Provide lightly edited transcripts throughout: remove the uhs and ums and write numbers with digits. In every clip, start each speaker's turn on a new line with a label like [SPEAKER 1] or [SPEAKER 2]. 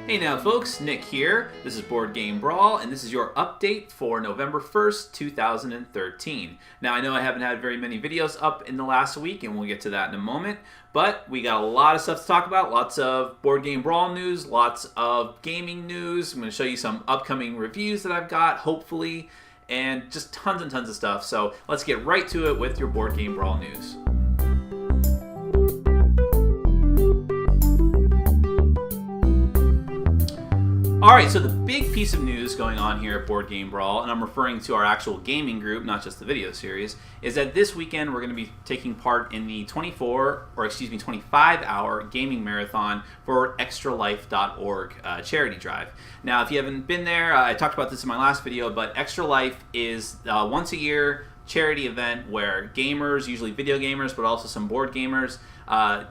[SPEAKER 1] Hey now folks, Nick here. This is Board Game Brawl, and this is your update for November 1st, 2013. Now I know I haven't had very many videos up in the last week, and we'll get to that in a moment, but we got a lot of stuff to talk about. Lots of Board Game Brawl news, lots of gaming news. I'm going to show you some upcoming reviews that I've got, hopefully, and just tons and tons of stuff. So let's get right to it with your Board Game Brawl news. Alright, so the big piece of news going on here at Board Game Brawl, and I'm referring to our actual gaming group, not just the video series, is that this weekend we're going to be taking part in the 25-hour gaming marathon for extralife.org charity drive. Now, if you haven't been there, I talked about this in my last video, but Extra Life is once a year charity event where gamers, usually video gamers, but also some board gamers,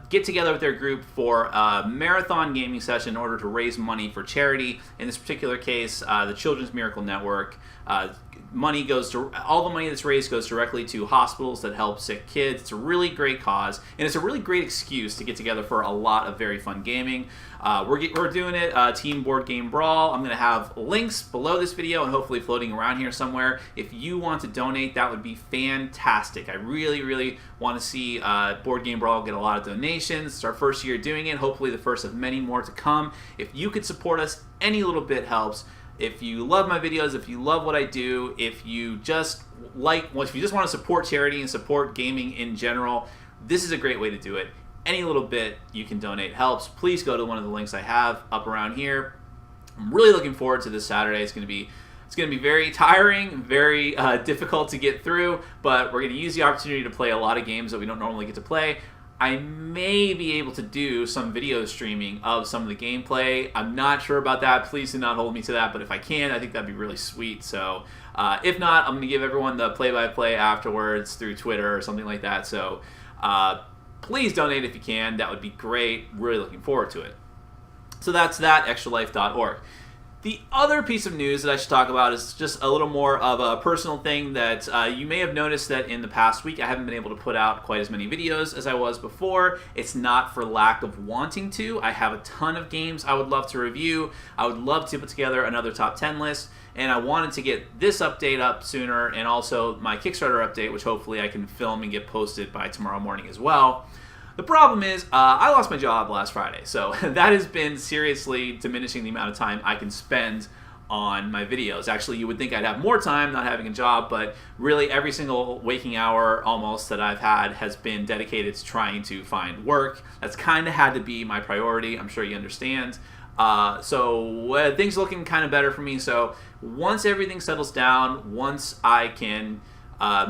[SPEAKER 1] get together with their group for a marathon gaming session in order to raise money for charity. In this particular case, the Children's Miracle Network. All the money that's raised goes directly to hospitals that help sick kids. It's a really great cause, and it's a really great excuse to get together for a lot of very fun gaming. We're doing it, Team Board Game Brawl. I'm going to have links below this video and hopefully floating around here somewhere. If you want to donate, that would be fantastic. I really, really want to see Board Game Brawl get a lot of donations. It's our first year doing it, hopefully the first of many more to come. If you could support us, any little bit helps. If you love my videos, if you love what I do, if you just want to support charity and support gaming in general, this is a great way to do it. Any little bit you can donate helps. Please go to one of the links I have up around here. I'm really looking forward to this Saturday. It's going to be very tiring, very difficult to get through, but we're going to use the opportunity to play a lot of games that we don't normally get to play. I may be able to do some video streaming of some of the gameplay. I'm not sure about that. Please do not hold me to that, but if I can, I think that'd be really sweet. So if not, I'm going to give everyone the play-by-play afterwards through Twitter or something like that. So please donate if you can. That would be great. Really looking forward to it. So that's that, extralife.org. The other piece of news that I should talk about is just a little more of a personal thing that you may have noticed that in the past week I haven't been able to put out quite as many videos as I was before. It's not for lack of wanting to. I have a ton of games I would love to review. I would love to put together another top 10 list, and I wanted to get this update up sooner and also my Kickstarter update, which hopefully I can film and get posted by tomorrow morning as well. The problem is, I lost my job last Friday, so that has been seriously diminishing the amount of time I can spend on my videos. Actually, you would think I'd have more time not having a job, but really every single waking hour almost that I've had has been dedicated to trying to find work. That's kind of had to be my priority. I'm sure you understand. So things are looking kind of better for me. So once everything settles down, once I can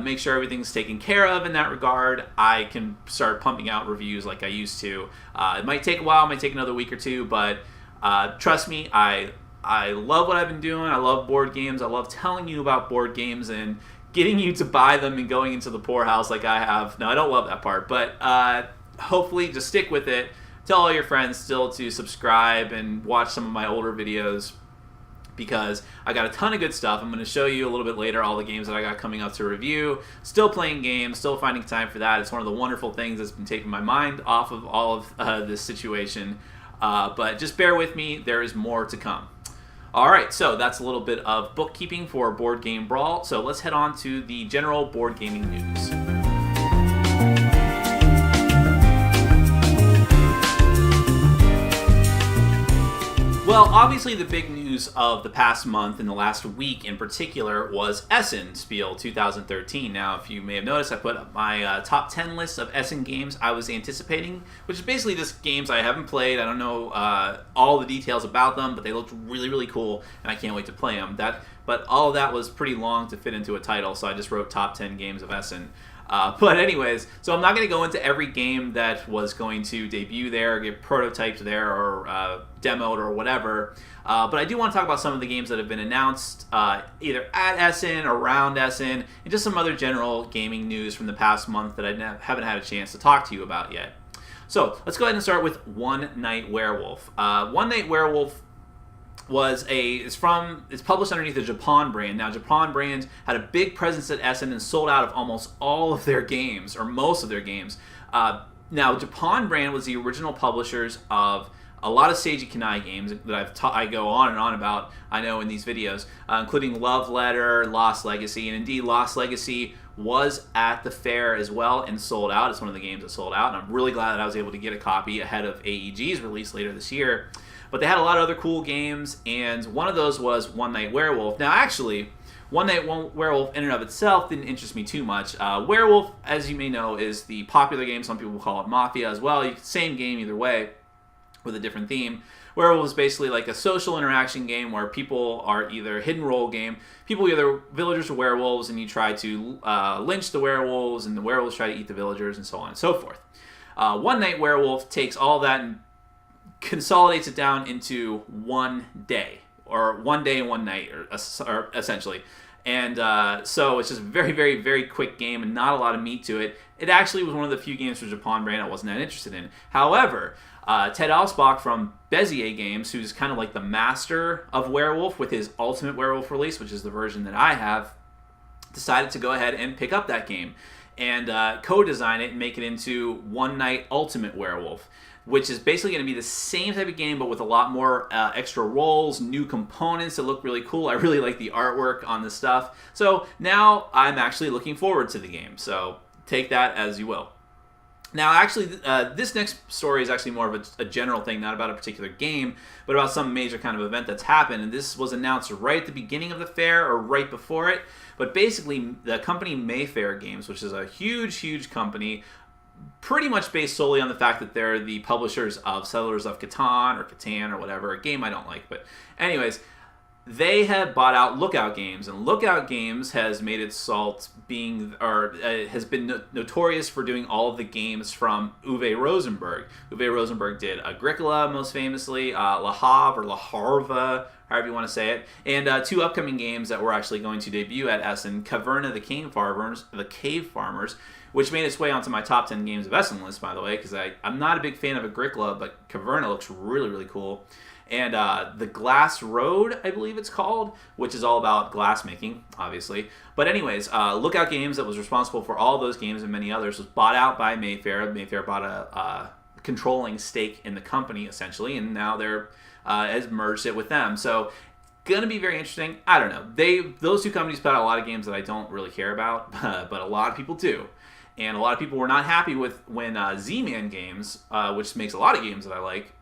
[SPEAKER 1] make sure everything's taken care of in that regard, I can start pumping out reviews like I used to. It might take a while, it might take another week or two, but trust me, I love what I've been doing. I love board games. I love telling you about board games and getting you to buy them and going into the poorhouse like I have. No, I don't love that part, but hopefully just stick with it. Tell all your friends still to subscribe and watch some of my older videos, because I got a ton of good stuff. I'm going to show you a little bit later all the games that I got coming up to review. Still playing games, still finding time for that. It's one of the wonderful things that's been taking my mind off of all of this situation. But just bear with me, there is more to come. Alright, so that's a little bit of bookkeeping for Board Game Brawl. So let's head on to the general board gaming news. Well, obviously the big news of the past month and the last week in particular was Essen Spiel 2013. Now, if you may have noticed, I put up my top 10 list of Essen games I was anticipating, which is basically just games I haven't played. I don't know all the details about them, but they looked really, really cool, and I can't wait to play them. But all of that was pretty long to fit into a title, so I just wrote top 10 games of Essen. But anyways, so I'm not going to go into every game that was going to debut there, get prototyped there, or demoed or whatever. But I do want to talk about some of the games that have been announced either at Essen, around Essen, and just some other general gaming news from the past month that I haven't had a chance to talk to you about yet. So let's go ahead and start with One Night Werewolf. One Night Werewolf it's published underneath the Japan brand. Now, Japan brand had a big presence at Essen and sold out of almost all of their games, or most of their games. Now, Japan brand was the original publishers of a lot of Seiji Kanai games that I go on and on about, I know, in these videos, including Love Letter, Lost Legacy, and indeed Lost Legacy was at the fair as well and sold out. It's one of the games that sold out, and I'm really glad that I was able to get a copy ahead of AEG's release later this year. But they had a lot of other cool games, and one of those was One Night Werewolf. Now, actually, One Night Werewolf in and of itself didn't interest me too much. Werewolf, as you may know, is the popular game. Some people call it Mafia as well. Same game either way, with a different theme. Werewolf is basically like a social interaction game where people are either hidden role game. People either villagers or werewolves, and you try to lynch the werewolves, and the werewolves try to eat the villagers, and so on and so forth. One Night Werewolf takes all that and consolidates it down into one day, or one day and one night, or essentially. And so it's just a very, very, very quick game and not a lot of meat to it. It actually was one of the few games from Japan brand I wasn't that interested in. However, Ted Alspach from Bezier Games, who's kind of like the master of Werewolf with his Ultimate Werewolf release, which is the version that I have, decided to go ahead and pick up that game and co-design it and make it into One Night Ultimate Werewolf, which is basically going to be the same type of game, but with a lot more extra roles, new components that look really cool. I really like the artwork on this stuff. So now I'm actually looking forward to the game. So take that as you will. Now, actually, this next story is actually more of a general thing, not about a particular game, but about some major kind of event that's happened. And this was announced right at the beginning of the fair or right before it. But basically, the company Mayfair Games, which is a huge, huge company, pretty much based solely on the fact that they're the publishers of Settlers of Catan or whatever, a game I don't like. But anyways, they have bought out Lookout Games, and Lookout Games has made itself has been notorious for doing all of the games from Uwe Rosenberg. Uwe Rosenberg did Agricola, most famously, Le Havre, or Le Harva, however you want to say it, and two upcoming games that were actually going to debut at Essen, Caverna the Cave Farmers, which made its way onto my top 10 games of Essen list, by the way, because I'm not a big fan of Agricola, but Caverna looks really, really cool. And The Glass Road, I believe it's called, which is all about glass making, obviously. But anyways, Lookout Games, that was responsible for all those games and many others, was bought out by Mayfair. Mayfair bought a controlling stake in the company, essentially, and now they're has merged it with them. So, gonna be very interesting. I don't know. Those two companies put out a lot of games that I don't really care about, but a lot of people do. And a lot of people were not happy with when Z-Man Games, which makes a lot of games that I like,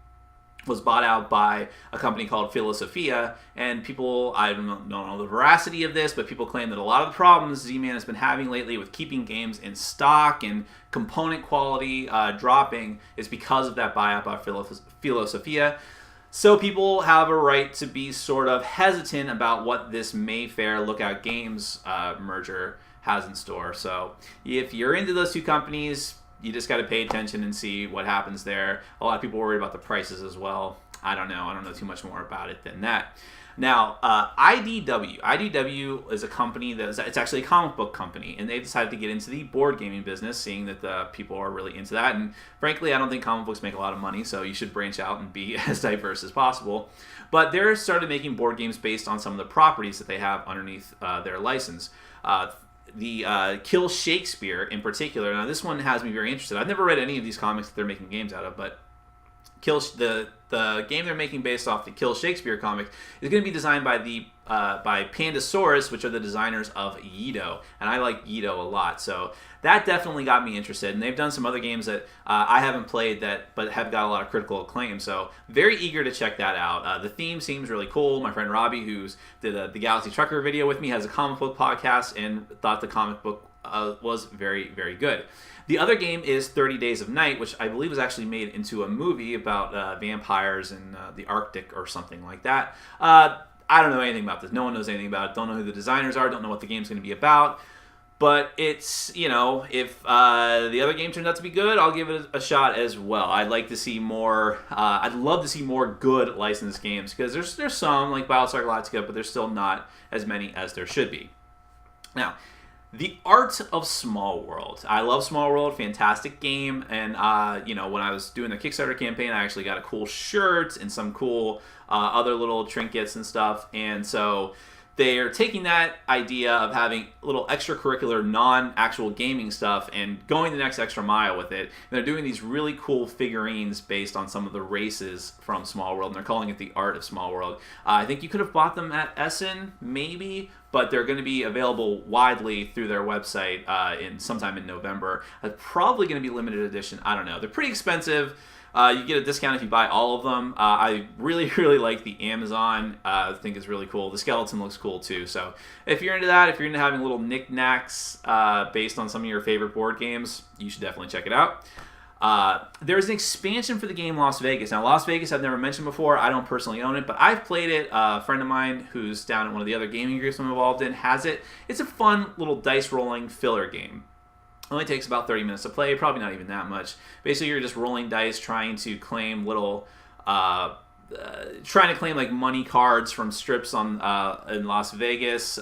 [SPEAKER 1] was bought out by a company called Philosophia, and people, I don't know the veracity of this, but people claim that a lot of the problems Z-Man has been having lately with keeping games in stock and component quality dropping is because of that buyout by Philosophia. So people have a right to be sort of hesitant about what this Mayfair Lookout Games merger has in store. So if you're into those two companies, you just got to pay attention and see what happens there. A lot of people worry about the prices as well. I don't know too much more about it than that. Now, IDW is a company it's actually a comic book company, and they decided to get into the board gaming business, seeing that the people are really into that. And frankly, I don't think comic books make a lot of money, so you should branch out and be as diverse as possible. But they're started making board games based on some of the properties that they have underneath their license. The Kill Shakespeare in particular. Now, this one has me very interested. I've never read any of these comics that they're making games out of, but the game they're making based off the Kill Shakespeare comic is going to be designed by by Pandasaurus, which are the designers of Yido, and I like Yido a lot. So that definitely got me interested. And they've done some other games that I haven't played but have got a lot of critical acclaim. So very eager to check that out. The theme seems really cool. My friend Robbie, who's did the Galaxy Trucker video with me, has a comic book podcast and thought the comic book was very, very good. The other game is 30 Days of Night, which I believe was actually made into a movie about vampires in the Arctic or something like that. I don't know anything about this. No one knows anything about it. Don't know who the designers are. Don't know what the game's going to be about. But it's, if the other game turns out to be good, I'll give it a shot as well. I'd like to see more. I'd love to see more good licensed games, because there's some, like Battlestar Galactica, but there's still not as many as there should be. Now, The Art of Small World. I love Small World, fantastic game, and when I was doing the Kickstarter campaign, I actually got a cool shirt and some cool other little trinkets and stuff, and so they are taking that idea of having a little extracurricular, non-actual gaming stuff and going the next extra mile with it. And they're doing these really cool figurines based on some of the races from Small World, and they're calling it the Art of Small World. I think you could have bought them at Essen, maybe, but they're going to be available widely through their website sometime in November. Probably going to be limited edition. I don't know. They're pretty expensive. You get a discount if you buy all of them. I really, really like the Amazon. I think it's really cool. The skeleton looks cool too. So if you're into that, if you're into having little knickknacks based on some of your favorite board games, you should definitely check it out. There's an expansion for the game Las Vegas. Now, Las Vegas I've never mentioned before. I don't personally own it, but I've played it. A friend of mine who's down at one of the other gaming groups I'm involved in has it. It's a fun little dice rolling filler game. Only takes about 30 minutes to play, probably not even that much. Basically, you're just rolling dice, trying to claim little, like money cards from strips in Las Vegas.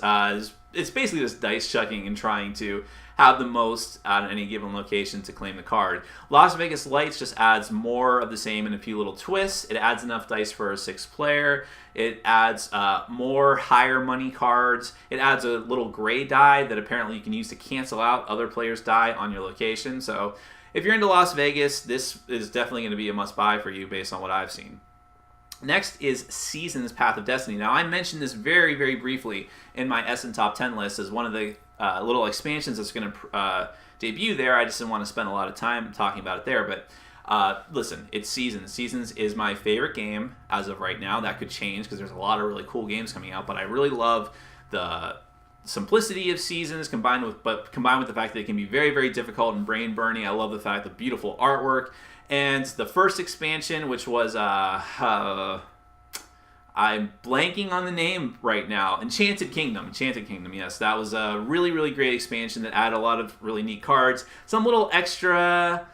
[SPEAKER 1] It's basically just dice chucking and trying to have the most at any given location to claim the card. Las Vegas Lights just adds more of the same and a few little twists. It adds enough dice for a 6th player. It adds more higher money cards. It adds a little gray die that apparently you can use to cancel out other players' die on your location. So if you're into Las Vegas, this is definitely going to be a must-buy for you based on what I've seen. Next is Seasons Path of Destiny. Now, I mentioned this very, very briefly in my Essen Top 10 list as one of the little expansions that's going to debut there. I just didn't want to spend a lot of time talking about it there, but listen, it's Seasons. Seasons is my favorite game as of right now. That could change because there's a lot of really cool games coming out, but I really love the simplicity of Seasons combined with the fact that it can be very, very difficult and brain burning. I love the fact of beautiful artwork. And the first expansion, which was, I'm blanking on the name right now. Enchanted Kingdom, yes. That was a really, really great expansion that added a lot of really neat cards. Some little extra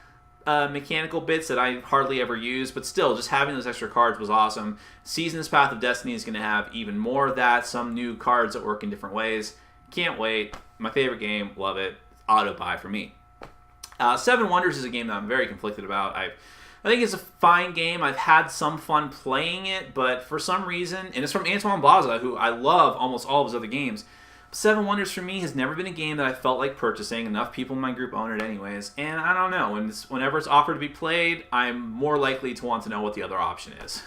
[SPEAKER 1] mechanical bits that I hardly ever use, but still, just having those extra cards was awesome. Seasons Path of Destiny is going to have even more of that. Some new cards that work in different ways. Can't wait. My favorite game. Love it. Auto buy for me. Seven Wonders is a game that I'm very conflicted about. I think it's a fine game. I've had some fun playing it, but for some reason, and it's from Antoine Baza, who I love almost all of his other games. Seven Wonders for me has never been a game that I felt like purchasing. Enough people in my group own it anyways, and I don't know. Whenever it's offered to be played, I'm more likely to want to know what the other option is.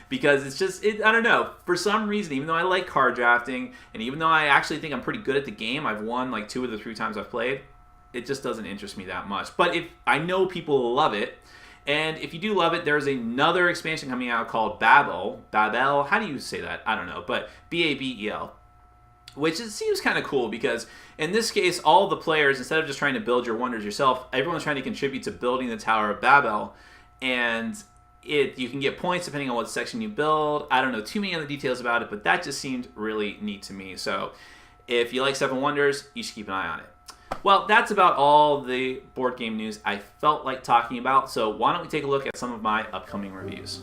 [SPEAKER 1] Because it's just, I don't know. For some reason, even though I like card drafting, and even though I actually think I'm pretty good at the game, I've won like 2 of the 3 times I've played, it just doesn't interest me that much. But if I know people love it, and if you do love it, there's another expansion coming out called Babel, how do you say that? I don't know, but Babel, which seems kind of cool because in this case, all the players, instead of just trying to build your wonders yourself, everyone's trying to contribute to building the Tower of Babel, and you can get points depending on what section you build. I don't know too many other details about it, but that just seemed really neat to me. So if you like Seven Wonders, you should keep an eye on it. Well, that's about all the board game news I felt like talking about, so why don't we take a look at some of my upcoming reviews.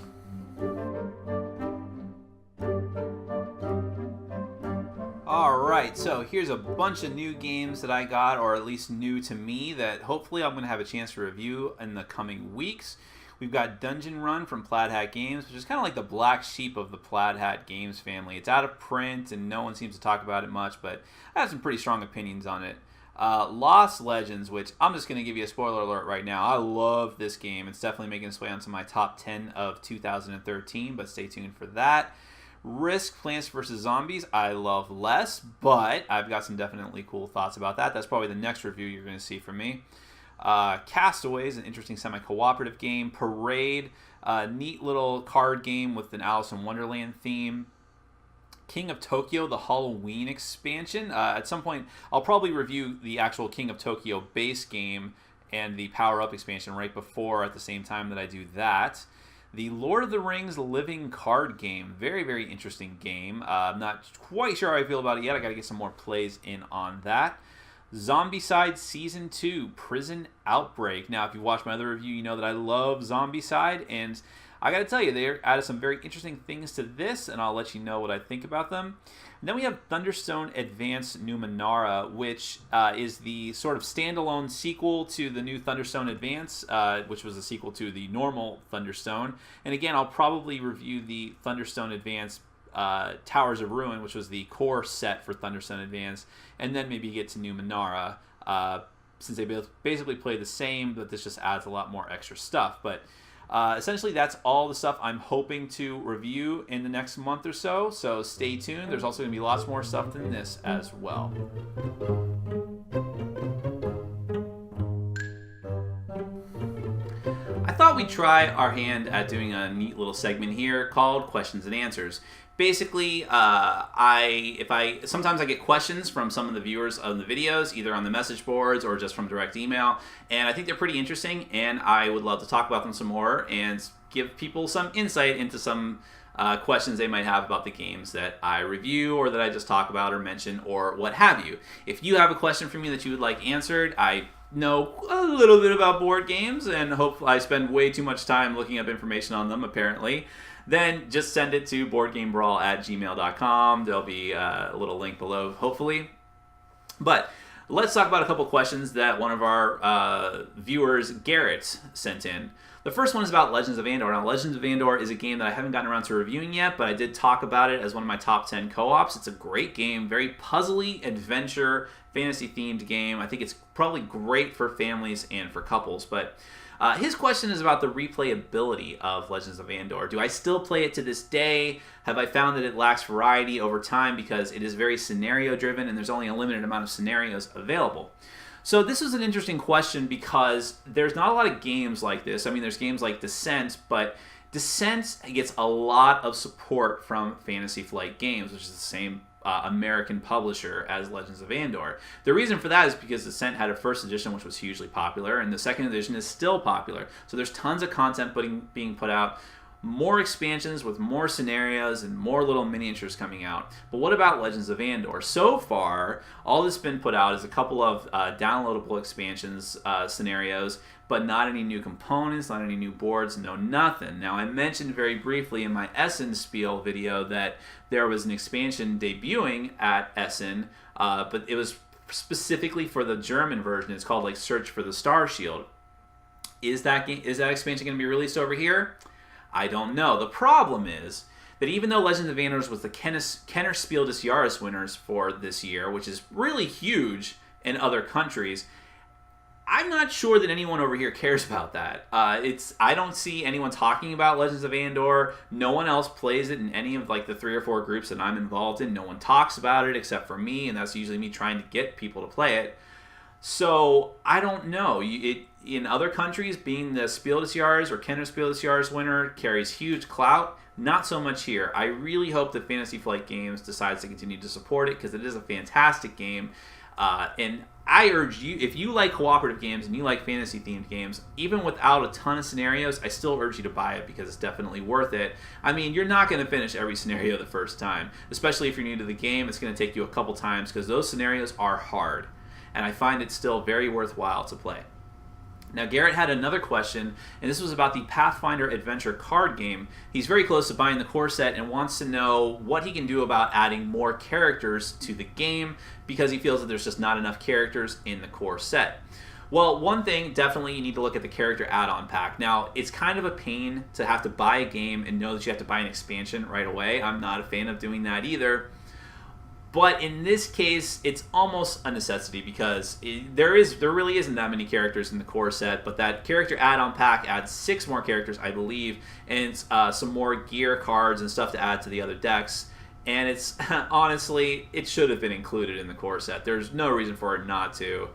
[SPEAKER 1] Alright, so here's a bunch of new games that I got, or at least new to me, that hopefully I'm going to have a chance to review in the coming weeks. We've got Dungeon Run from Plaid Hat Games, which is kind of like the black sheep of the Plaid Hat Games family. It's out of print, and no one seems to talk about it much, but I have some pretty strong opinions on it. Lost Legends, which I'm just going to give you a spoiler alert right now. I love this game. It's definitely making its way onto my top 10 of 2013, but stay tuned for that. Risk Plants vs. Zombies, I love less, but I've got some definitely cool thoughts about that. That's probably the next review you're going to see from me. Castaways, an interesting semi-cooperative game. Parade, a neat little card game with an Alice in Wonderland theme. King of Tokyo, the Halloween expansion. At some point, I'll probably review the actual King of Tokyo base game and the Power Up expansion right before, at the same time that I do that. The Lord of the Rings living card game. Very, very interesting game. I'm not quite sure how I feel about it yet. I got to get some more plays in on that. Zombicide Season 2, Prison Outbreak. Now, if you watched my other review, you know that I love Zombicide, and I got to tell you, they added some very interesting things to this, and I'll let you know what I think about them. And then we have Thunderstone Advance Numenera, which is the sort of standalone sequel to the new Thunderstone Advance, which was a sequel to the normal Thunderstone. And again, I'll probably review the Thunderstone Advance Towers of Ruin, which was the core set for Thunder Sun Advance, and then maybe get to Numenera, since they basically play the same, but this just adds a lot more extra stuff. But essentially, that's all the stuff I'm hoping to review in the next month or so. So stay tuned. There's also going to be lots more stuff than this as well. I thought we'd try our hand at doing a neat little segment here called Questions and Answers. Basically, sometimes I get questions from some of the viewers of the videos, either on the message boards or just from direct email, and I think they're pretty interesting, and I would love to talk about them some more and give people some insight into some questions they might have about the games that I review or that I just talk about or mention or what have you. If you have a question for me that you would like answered, I know a little bit about board games and hope I spend way too much time looking up information on them, apparently, then just send it to boardgamebrawl@gmail.com. There'll be a little link below, hopefully. But let's talk about a couple questions that one of our viewers, Garrett, sent in. The first one is about Legends of Andor. Now, Legends of Andor is a game that I haven't gotten around to reviewing yet, but I did talk about it as one of my top 10 co-ops. It's a great game, very puzzly, adventure, fantasy-themed game. I think it's probably great for families and for couples, but his question is about the replayability of Legends of Andor. Do I still play it to this day? Have I found that it lacks variety over time because it is very scenario-driven and there's only a limited amount of scenarios available? So this is an interesting question because there's not a lot of games like this. I mean, there's games like Descent, but Descent gets a lot of support from Fantasy Flight Games, which is the same American publisher as Legends of Andor. The reason for that is because Descent had a first edition which was hugely popular, and the second edition is still popular. So there's tons of content being put out, more expansions with more scenarios and more little miniatures coming out. But what about Legends of Andor? So far, all that's been put out is a couple of downloadable expansions scenarios, but not any new components, not any new boards, no nothing. Now, I mentioned very briefly in my Essen Spiel video that there was an expansion debuting at Essen, but it was specifically for the German version. It's called like Search for the Star Shield. Is that expansion going to be released over here? I don't know. The problem is that even though Legends of Andor was the Kenner Spiel des Jahres winners for this year, which is really huge in other countries, I'm not sure that anyone over here cares about that. I don't see anyone talking about Legends of Andor. No one else plays it in any of like the 3 or 4 groups that I'm involved in. No one talks about it except for me, and that's usually me trying to get people to play it. So I don't know. In other countries, being the Spiel des Jahres or Kenner Spiel des Jahres winner carries huge clout. Not so much here. I really hope that Fantasy Flight Games decides to continue to support it because it is a fantastic game. And I urge you, if you like cooperative games and you like fantasy-themed games, even without a ton of scenarios, I still urge you to buy it because it's definitely worth it. I mean, you're not going to finish every scenario the first time. Especially if you're new to the game, it's going to take you a couple times because those scenarios are hard. And I find it still very worthwhile to play. Now, Garrett had another question, and this was about the Pathfinder Adventure card game. He's very close to buying the core set and wants to know what he can do about adding more characters to the game because he feels that there's just not enough characters in the core set. Well, one thing, definitely you need to look at the character add-on pack. Now, it's kind of a pain to have to buy a game and know that you have to buy an expansion right away. I'm not a fan of doing that either. But in this case, it's almost a necessity because there really isn't that many characters in the core set, but that character add-on pack adds 6 more characters, I believe, and some more gear cards and stuff to add to the other decks. And it's honestly, it should have been included in the core set. There's no reason for it not to.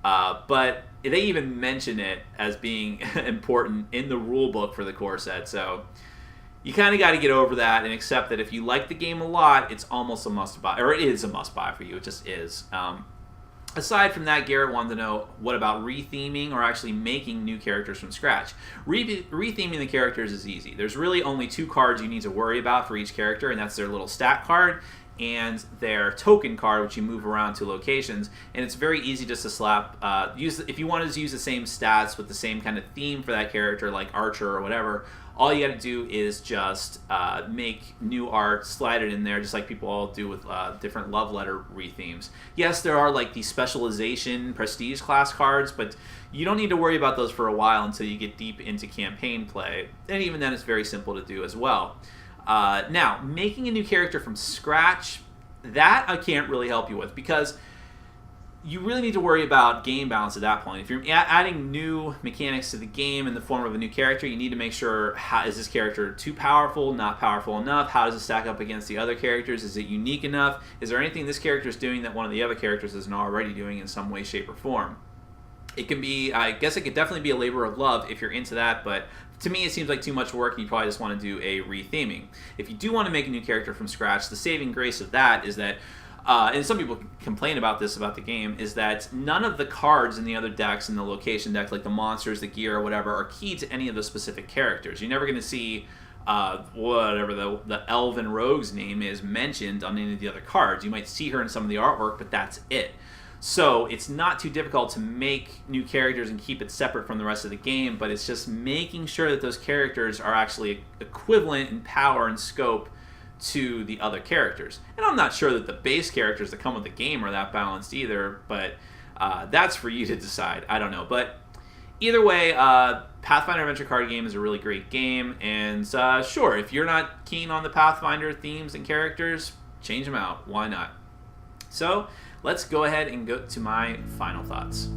[SPEAKER 1] But they even mention it as being important in the rule book for the core set, so you kind of got to get over that and accept that if you like the game a lot, it's almost a must-buy, or it is a must-buy for you. It just is. Aside from that, Garrett wanted to know, what about retheming or actually making new characters from scratch? Retheming the characters is easy. There's really only 2 cards you need to worry about for each character, and that's their little stat card and their token card, which you move around to locations. And it's very easy just to slap, if you wanted to use the same stats with the same kind of theme for that character, like Archer or whatever, all you got to do is just make new art, slide it in there, just like people all do with different love letter rethemes. Yes, there are like the specialization prestige class cards, but you don't need to worry about those for a while until you get deep into campaign play. And even then, it's very simple to do as well. Now, making a new character from scratch, that I can't really help you with, because you really need to worry about game balance at that point. If you're adding new mechanics to the game in the form of a new character, you need to make sure, is this character too powerful, not powerful enough? How does it stack up against the other characters? Is it unique enough? Is there anything this character is doing that one of the other characters isn't already doing in some way, shape, or form? It can be, I guess it could definitely be a labor of love if you're into that, but to me it seems like too much work, and you probably just want to do a retheming. If you do want to make a new character from scratch, the saving grace of that is that and some people complain about this about the game, is that none of the cards in the other decks, in the location decks, like the monsters, the gear, or whatever, are key to any of the specific characters. You're never going to see whatever the elven rogue's name is mentioned on any of the other cards. You might see her in some of the artwork, but that's it. So it's not too difficult to make new characters and keep it separate from the rest of the game, but it's just making sure that those characters are actually equivalent in power and scope to the other characters. And I'm not sure that the base characters that come with the game are that balanced either, but that's for you to decide. I don't know. But either way, Pathfinder Adventure card game is a really great game, and sure, if you're not keen on the Pathfinder themes and characters, change them out. Why not? So let's go ahead and go to my final thoughts.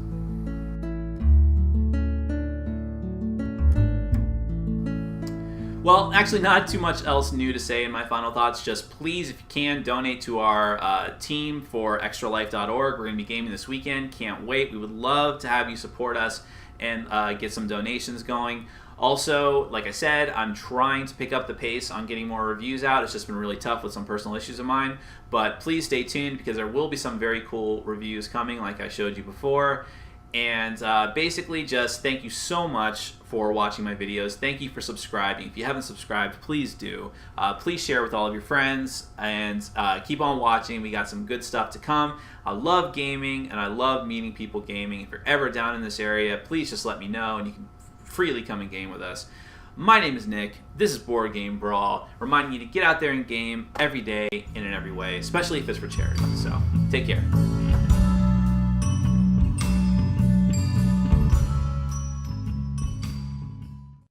[SPEAKER 1] Well, actually not too much else new to say in my final thoughts. Just please, if you can, donate to our team for extralife.org. We're going to be gaming this weekend. Can't wait. We would love to have you support us and get some donations going. Also, like I said, I'm trying to pick up the pace on getting more reviews out. It's just been really tough with some personal issues of mine. But please stay tuned, because there will be some very cool reviews coming, like I showed you before. And basically, just thank you so much for watching my videos. Thank you for subscribing. If you haven't subscribed, please do. Please share with all of your friends, and keep on watching. We got some good stuff to come. I love gaming, and I love meeting people gaming. If you're ever down in this area, please just let me know, and you can freely come and game with us. My name is Nick. This is Board Game Brawl, reminding you to get out there and game every day in and every way, especially if it's for charity. So, take care.